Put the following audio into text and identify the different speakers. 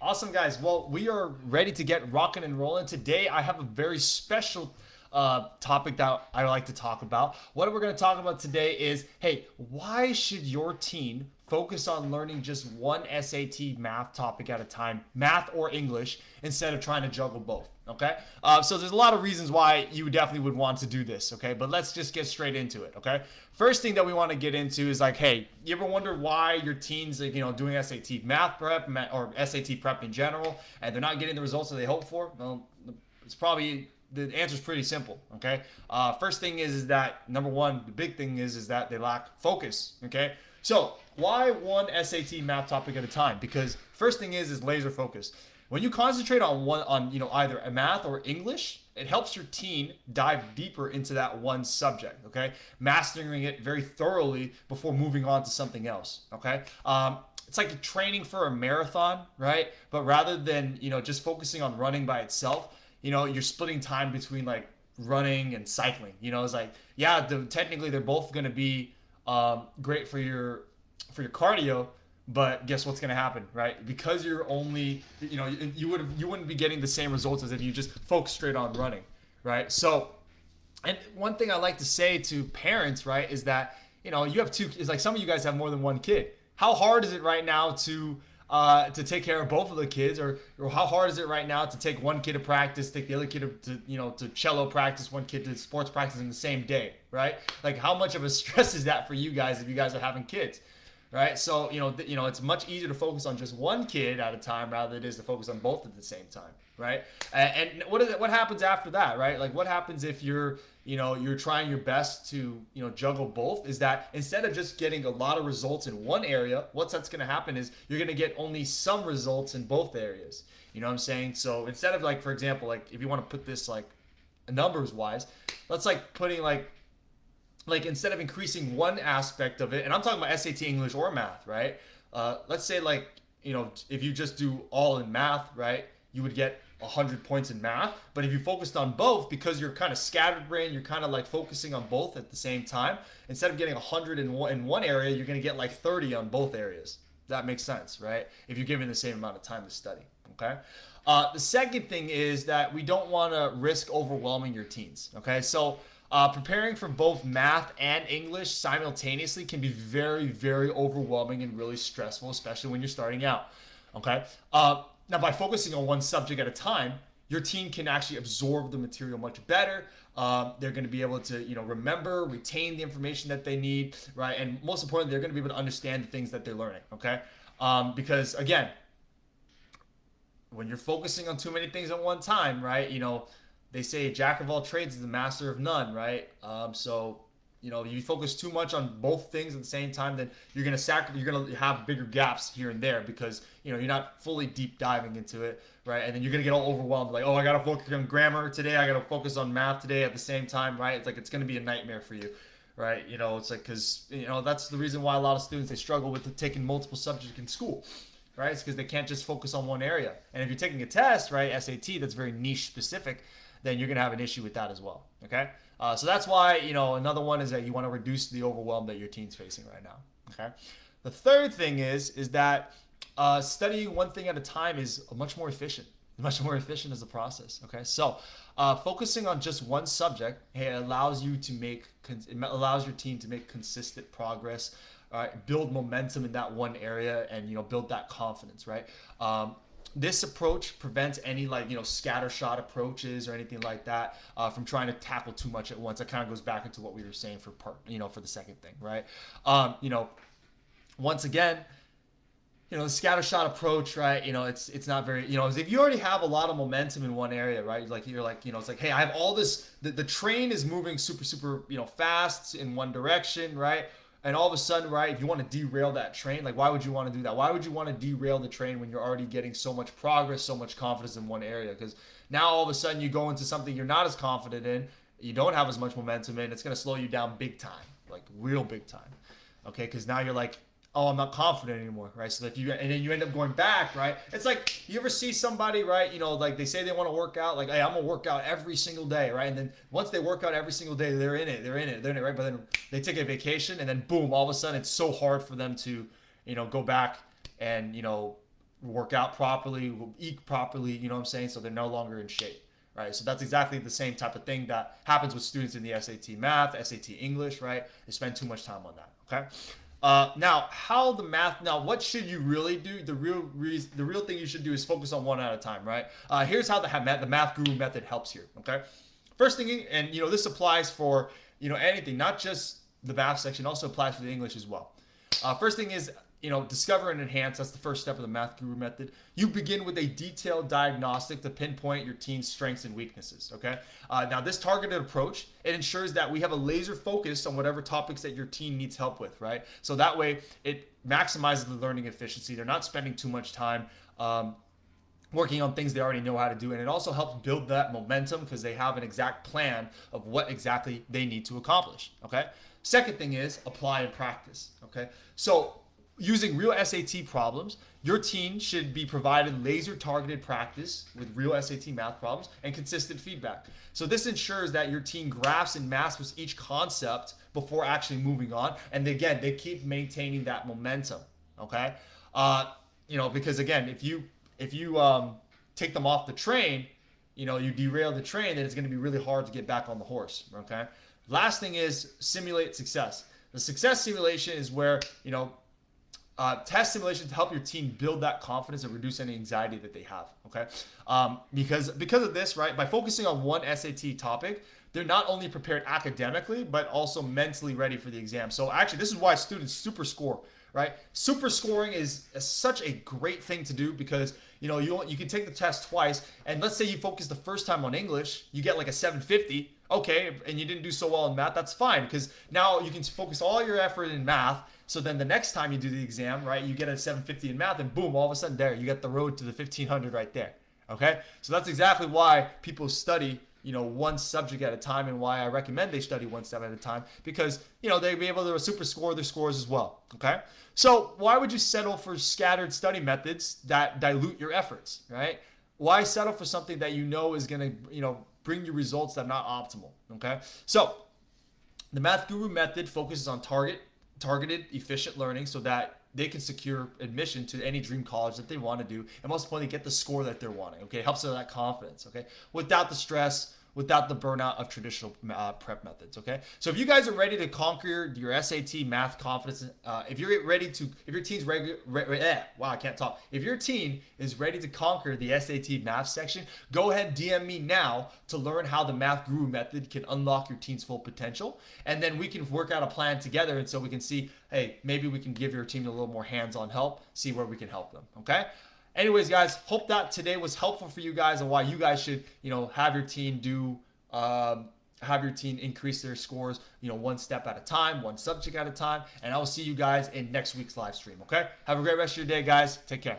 Speaker 1: Awesome, guys. Well, we are ready to get rocking and rolling. Today, I have a very special topic that I like to talk about. What we're going to talk about today is, hey, why should your teen focus on learning just one SAT math topic at a time, math or English, instead of trying to juggle both? Okay. So there's a lot of reasons why you definitely would want to do this. Okay. But let's just get straight into it. Okay. First thing that we want to get into is like, hey, you ever wonder why your teens, like, doing SAT math prep or SAT prep in general, and they're not getting the results that they hope for? Well, it's probably the answer is pretty simple. Okay. First thing is that number one, the big thing is that they lack focus. Okay. So why one SAT math topic at a time? Because first thing is laser focus. When you concentrate on either a math or English, it helps your teen dive deeper into that one subject. Okay, mastering it very thoroughly before moving on to something else. Okay. It's like training for a marathon, right? But rather than just focusing on running by itself, you're splitting time between like running and cycling. It's like, yeah, technically they're both going to be great for your cardio, but guess what's going to happen, right? Because you're only, you wouldn't be getting the same results as if you just focus straight on running, right? So, and one thing I like to say to parents, right, is that you have two. It's like some of you guys have more than one kid. How hard is it right now to take care of both of the kids, or how hard is it right now to take one kid to practice, take the other kid to cello practice, one kid to sports practice in the same day, right? Like how much of a stress is that for you guys if you guys are having kids? Right, so it's much easier to focus on just one kid at a time rather than it is to focus on both at the same time, right? And what happens after that, right? Like what happens if you're trying your best to juggle both? Is that instead of just getting a lot of results in one area, that's going to happen is you're going to get only some results in both areas. You know what I'm saying? So instead of like, for example, like if you want to put this like numbers wise, let's like putting like instead of increasing one aspect of it, and I'm talking about SAT English or math, right? Let's say like, if you just do all in math, right, you would get 100 points in math. But if you focused on both, because you're kind of scattered brain, you're kind of like focusing on both at the same time, instead of getting 100 in one area, you're going to get like 30 on both areas. That makes sense, right? If you're given the same amount of time to study, okay? The second thing is that we don't want to risk overwhelming your teens, okay? So preparing for both math and English simultaneously can be very, very overwhelming and really stressful, especially when you're starting out. Okay. Now, by focusing on one subject at a time, your teen can actually absorb the material much better. They're going to be able to, remember, retain the information that they need, right? And most importantly, they're going to be able to understand the things that they're learning. Okay. Because again, when you're focusing on too many things at one time, right? They say jack of all trades is the master of none, right? So you focus too much on both things at the same time, then you're gonna have bigger gaps here and there because you're not fully deep diving into it, right? And then you're gonna get all overwhelmed, like, oh, I gotta focus on grammar today, I gotta focus on math today at the same time, right? It's like it's gonna be a nightmare for you, right? It's like because that's the reason why a lot of students they struggle with taking multiple subjects in school. Right? It's because they can't just focus on one area. And if you're taking a test, right, SAT, that's very niche specific, then you're going to have an issue with that as well. Okay. So that's why, another one is that you want to reduce the overwhelm that your teen's facing right now. Okay. The third thing is that studying one thing at a time is much more efficient as a process. Okay. So focusing on just one subject, hey, it allows your team to make consistent progress, build momentum in that one area, and build that confidence, right? This approach prevents any scattershot approaches or anything like that from trying to tackle too much at once. That kind of goes back into what we were saying for for the second thing, right? Once again, the scattershot approach, right? It's not very, if you already have a lot of momentum in one area, right? It's like, hey, I have all this, the train is moving super, super, fast in one direction, right? And all of a sudden, right, if you want to derail that train, like why would you want to do that? Why would you want to derail the train when you're already getting so much progress, so much confidence in one area? Because now all of a sudden you go into something you're not as confident in, you don't have as much momentum in, it's going to slow you down big time, like real big time. Okay, because now you're like, oh, I'm not confident anymore, right? So if and then you end up going back, right? It's like, you ever see somebody, right? Like they say they want to work out, like, hey, I'm gonna work out every single day, right? And then once they work out every single day, they're in it, right? But then they take a vacation, and then boom, all of a sudden it's so hard for them to, go back and work out properly, will eat properly, you know what I'm saying? So they're no longer in shape, right? So that's exactly the same type of thing that happens with students in the SAT math, SAT English, right? They spend too much time on that, okay? Now, how the math? Now, what should you really do? The real thing you should do is focus on one at a time, right? Here's how the math guru method helps here. Okay, first thing, and this applies for anything, not just the math section, also applies for the English as well. First thing is discover and enhance. That's the first step of the math guru method. You begin with a detailed diagnostic to pinpoint your team's strengths and weaknesses. Okay. Now, this targeted approach, it ensures that we have a laser focus on whatever topics that your team needs help with, right? So that way it maximizes the learning efficiency. They're not spending too much time working on things they already know how to do. And it also helps build that momentum because they have an exact plan of what exactly they need to accomplish. Okay. Second thing is apply and practice. Okay. So using real SAT problems, your team should be provided laser-targeted practice with real SAT math problems and consistent feedback. So this ensures that your team grasps and masters each concept before actually moving on. And again, they keep maintaining that momentum. Okay, because again, if you take them off the train, you derail the train, then it's going to be really hard to get back on the horse. Okay. Last thing is simulate success. The success simulation is where test simulation to help your team build that confidence and reduce any anxiety that they have. Okay, because of this, right? By focusing on one SAT topic, they're not only prepared academically but also mentally ready for the exam. So actually, this is why students super score. Right? Super scoring is such a great thing to do because you can take the test twice, and let's say you focus the first time on English, you get like a 750. Okay, and you didn't do so well in math, that's fine because now you can focus all your effort in math. So then the next time you do the exam, right, you get a 750 in math, and boom, all of a sudden there, you get the road to the 1500 right there. Okay, so that's exactly why people study one subject at a time, and why I recommend they study one step at a time, because they'll be able to super score their scores as well. Okay, so why would you settle for scattered study methods that dilute your efforts, right? Why settle for something that is going to bring you results that are not optimal? Okay, so the math guru method focuses on targeted efficient learning so that they can secure admission to any dream college that they want to do, and most importantly, get the score that they're wanting. Okay, helps with that confidence. Okay, without the stress, without the burnout of traditional prep methods. Okay, so if you guys are ready to conquer your SAT math confidence, if your team is ready to conquer the SAT math section, go ahead and DM me now to learn how the math guru method can unlock your team's full potential, and then we can work out a plan together, and so we can see, hey, maybe we can give your team a little more hands-on help, see where we can help them. Okay. Anyways, guys, hope that today was helpful for you guys and why you guys should, have your team increase their scores, one step at a time, one subject at a time. And I will see you guys in next week's live stream. Okay. Have a great rest of your day, guys. Take care.